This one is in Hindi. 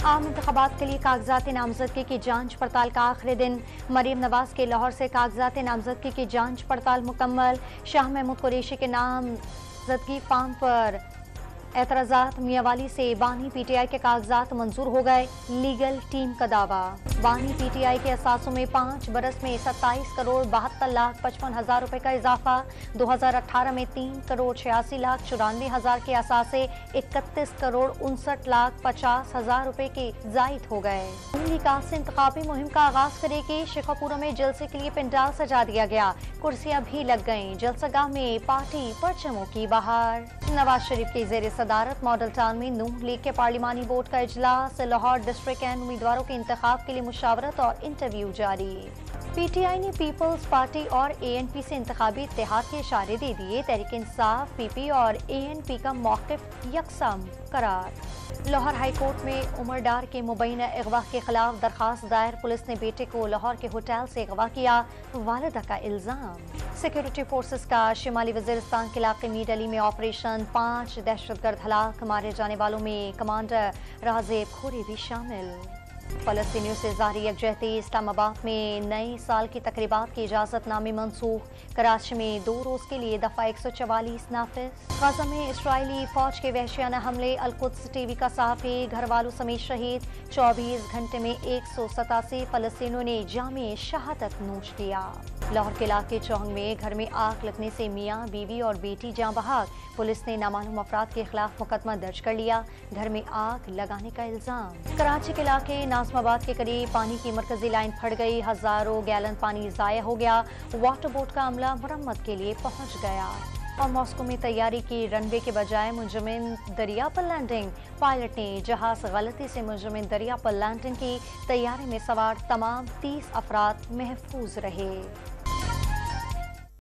आम इंतखाबात के लिए कागजात नामजदगी की जांच पड़ताल का आखिरी दिन। मरीम नवाज के लाहौर से कागजात नामजदगी की जांच पड़ताल मुकम्मल। शाह महमूद कुरैशी के नामजदगी फार्म पर एतराजात। मियांवाली से बानी पीटीआई के कागजात मंजूर हो गए। लीगल टीम का दावा। बानी पीटीआई के असासों में 5 बरस में 27 करोड़ 72 लाख 55 हजार रुपए का इजाफा। 2018 में 3 करोड़ 86 लाख 94 हजार के असासे 31 करोड़ 59 लाख 50 हजार रुपए के जायद हो गए। लीग से इंतखाबी मुहिम का आगाज करेगी। शेखोपुरा में जलसे के लिए पंडाल सजा दिया गया। कुर्सियां भी लग गईं। जलसगाह में पार्टी परचमों की बहार। नवाज शरीफ की जेर सदारत मॉडल टाउन में नून लीग के पार्लिमानी बोर्ड का इजलास। लाहौर डिस्ट्रिक्ट एंड उम्मीदवारों के इंतखाब के लिए मुशावरत और इंटरव्यू जारी। पीटीआई ने पीपल्स पार्टी और एएनपी से इंतखाबी इत्तेहाद के इशारे दे दिए। तहरीक इंसाफ, पीपी और एएनपी का मौक़िफ़ यकसम करार। लाहौर हाई कोर्ट में उमर डार के मुबैना अगवा के खिलाफ दरखास्त दायर। पुलिस ने बेटे को लाहौर के होटल से अगवा किया। वालिदा का इल्जाम। सिक्योरिटी फोर्सेस का शिमाली वजीरिस्तान के इलाके मीड अली में ऑपरेशन। 5 दहशतगर्द हलाक। मारे जाने वालों में कमांडर राजेब खोरी भी शामिल। फलस्तीनियों से जारी यकजहती। इस्लामाबाद में नए साल की तकरीबात की इजाजतनामे मनसूख। कराची में 2 रोज के लिए दफा 144 नाफिज। गाजा में इस्राइली फौज के वहशियाना हमले। अलकुद्स टीवी का सहाफी घर वालों समेत शहीद। 24 घंटे में 187 फलस्तीनियों ने जामे शहादत नोश किया। लाहौर के इलाके चौंग में घर में आग लगने से मियाँ बीवी और बेटी जाँ बहाक। पुलिस ने नामालूम अफराद के खिलाफ मुकदमा दर्ज कर लिया। घर में आग लगाने का इल्जाम। कराची के इलाके नाजमाबाद के करीब पानी की मरकजी लाइन फट गई। हजारों गैलन पानी जाया हो गया। वाटर बोर्ड का अमला मुरम्मत के लिए पहुंच गया। और मॉस्को में तैयारी की रनवे के बजाय मुंजमिन दरिया पर लैंडिंग। पायलट ने जहाज गलती से मुंजमिन दरिया पर लैंडिंग की। तैयारी में सवार तमाम 30 अफराद महफूज रहे।